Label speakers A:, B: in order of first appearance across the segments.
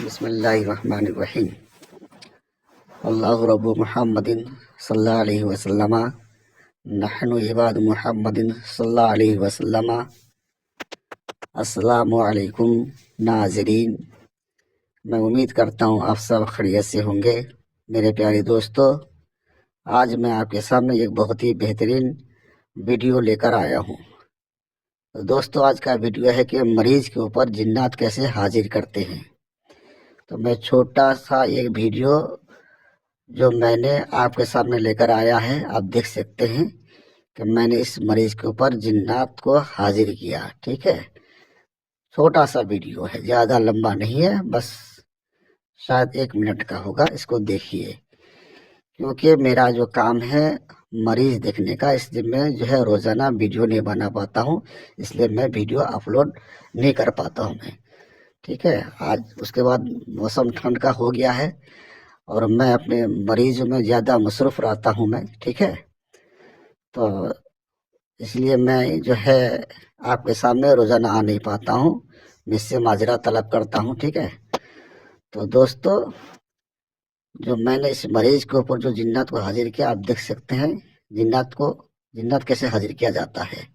A: बिस्मिल्लाहिर्रहमानिर्रहीम। अल्लाहु रब्बु मुहम्मदिन सल्लल्लाहु अलैहि वसल्लम नहनु इबाद मुहम्मदिन सल्लल्लाहु अलैहि वसल्लम। अस्सलामु अलैकुम नाज़रीन, मैं उम्मीद करता हूँ आप सब खैरियत से होंगे। मेरे प्यारे दोस्तों, आज मैं आपके सामने एक बहुत ही बेहतरीन वीडियो लेकर आया हूँ। तो दोस्तों, आज का वीडियो है कि मरीज के ऊपर जिन्नात कैसे हाजिर करते हैं। तो मैं छोटा सा एक वीडियो जो मैंने आपके सामने लेकर आया है, आप देख सकते हैं कि मैंने इस मरीज के ऊपर जिन्नात को हाजिर किया। ठीक है, छोटा सा वीडियो है, ज़्यादा लंबा नहीं है, बस शायद 1 मिनट का होगा। इसको देखिए, क्योंकि मेरा जो काम है मरीज देखने का, इसलिए मैं जो है रोज़ाना वीडियो नहीं बना पाता हूँ, इसलिए मैं वीडियो अपलोड नहीं कर पाता हूँ मैं। ठीक है, आज उसके बाद मौसम ठंड का हो गया है और मैं अपने मरीज में ज़्यादा मसरूफ़ रहता हूँ मैं। ठीक है, तो इसलिए मैं जो है आपके सामने रोज़ाना आ नहीं पाता हूँ, मैं इससे माजरा तलब करता हूँ। ठीक है, तो दोस्तों, जो मैंने इस मरीज के ऊपर जो जिन्नात को हाजिर किया, आप देख सकते हैं जिन्नात कैसे हाजिर किया जाता है।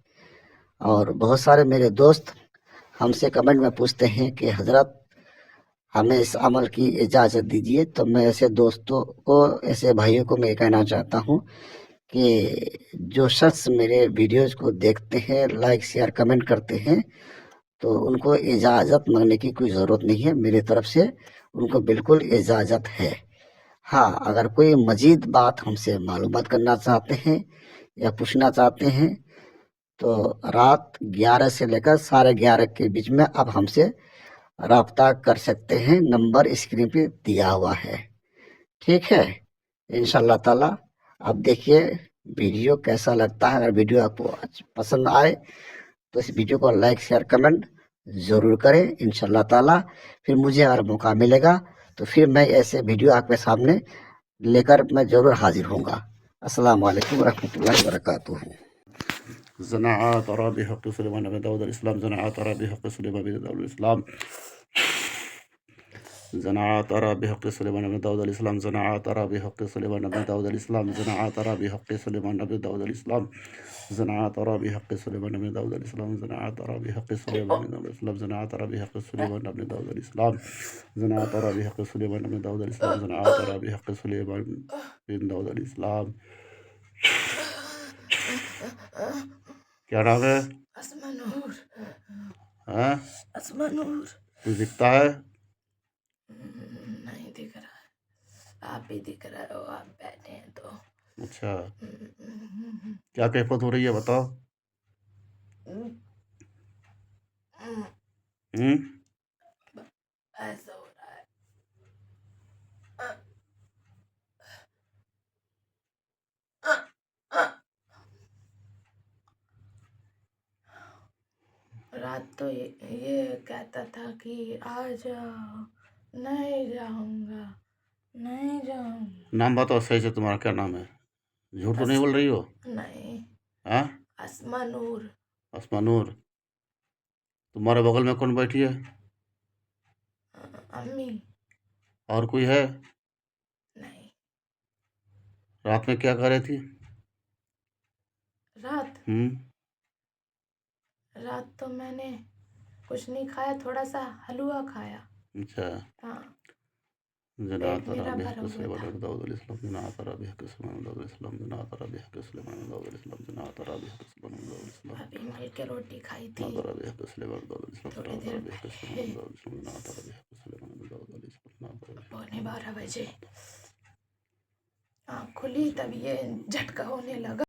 A: और बहुत सारे मेरे दोस्त हमसे कमेंट में पूछते हैं कि हज़रत हमें इस अमल की इजाज़त दीजिए। तो मैं ऐसे दोस्तों को, ऐसे भाइयों को मैं कहना चाहता हूँ कि जो शख्स मेरे वीडियोज़ को देखते हैं, लाइक शेयर कमेंट करते हैं, तो उनको इजाज़त मांगने की कोई ज़रूरत नहीं है। मेरी तरफ से उनको बिल्कुल इजाज़त है। हाँ, अगर कोई मज़ीद बात हमसे मालूमात करना चाहते हैं या पूछना चाहते हैं, तो रात 11 से लेकर 11:30 के बीच में आप हमसे राब्ता कर सकते हैं। नंबर स्क्रीन पे दिया हुआ है। ठीक है, इंशाल्लाह ताला। अब देखिए वीडियो कैसा लगता है। अगर वीडियो आपको पसंद आए तो इस वीडियो को लाइक शेयर कमेंट ज़रूर करें। इंशाल्लाह ताला फिर मुझे अगर मौका मिलेगा तो फिर मैं ऐसे वीडियो आपके सामने लेकर मैं ज़रूर हाजिर होऊंगा। अस्सलाम वालेकुम रहमतुल्लाहि व बरकातुहू।
B: ज़नाअत तरा बिहक़्क़ि सुलैमान बिन दाऊद अलैहिस्सलाम ज़नाअत तरा बिहक़्क़ि सुलैमान बिन दाऊद अलैहिस्सलाम ज़नाअत तरा बिहक़्क़ि सुलैमान बिन दाऊद अलैहिस्सलाम ज़नाअत तरा बिहक़्क़ि सुलैमान बिन दाऊद अलैहिस्सलाम ज़नाअत तरा बिहक़्क़ि सुलैमान बिन दाऊद अलैहिस्सलाम ज़नाअत तरा बिहक़्क़ि सुलैमान बिन दाऊद अलैहिस्सलाम ज़नाअत तरा बिहक़्क़ि सुलैमान बिन दाऊद अलैहिस्सलाम ज़नाअत तरा बिहक़्क़ि सुलैमान बिन दाऊद अलैहिस्सलाम ज़नाअत तरा बिहक़्क़ि सुलैमान बिन दाऊद अलैहिस्सलाम ज़नाअत तरा बिहक़्क़ि सुलैमान बिन दाऊद अलैहिस्सलाम। क्या नाम है?
C: असमानूर।
B: हैं?
C: असमानूर।
B: कुछ दिखता है?
C: नहीं दिख रहा है, आप ही दिख रहे हो, आप बैठे हैं तो।
B: अच्छा, क्या कैफियत हो रही है बताओ।
C: ऐसा हो रहा है। रात तो ये कहता था कि आ जाओ, नहीं जाऊंगा, नहीं जाऊंगा।
B: नाम बताओ सही से, तुम्हारा क्या नाम है? झूठ तो नहीं बोल रही हो?
C: नहीं,
B: हाँ,
C: असमानूर।
B: असमानूर। तुम्हारे बगल में कौन बैठी है?
C: अम्मी।
B: और कोई है?
C: नहीं।
B: रात में क्या कर रही थी?
C: रात तो मैंने कुछ नहीं खाया, थोड़ा सा हलवा खाया।
B: अच्छा।
C: हाँ,
B: जना
C: पेट
B: तरा
C: मेरा
B: बिह
C: भरा
B: के
C: हुआ
B: सुलेमान
C: था।
B: बिन दाऊद अलैहिस्सलाम जना तरा बिह के सुलेमान बिन दाऊद अलैहिस्सलाम जना तरा बिह के सुलेमान बिन दाऊद अलैहिस्सलाम जना तरा बिह के सुलेमान बिन दाऊद अलैहिस्सलाम
C: अभी मिल के रोटी खाई
B: जना
C: थी
B: तरा बिह के सुलेमान बिन दाऊद अलैहिस्सलाम
C: थोड़ी
B: जना
C: देर
B: तरा बिह के सुलेमान
C: पहले,
B: बिन दाऊद अलैहिस्सलाम जना तरा बिह के सुलेमान बिन दाऊद अलैहिस्सलाम जना तरा बिह के
C: 12:15 बजे आँख खुली तब ये झटका होने लगा।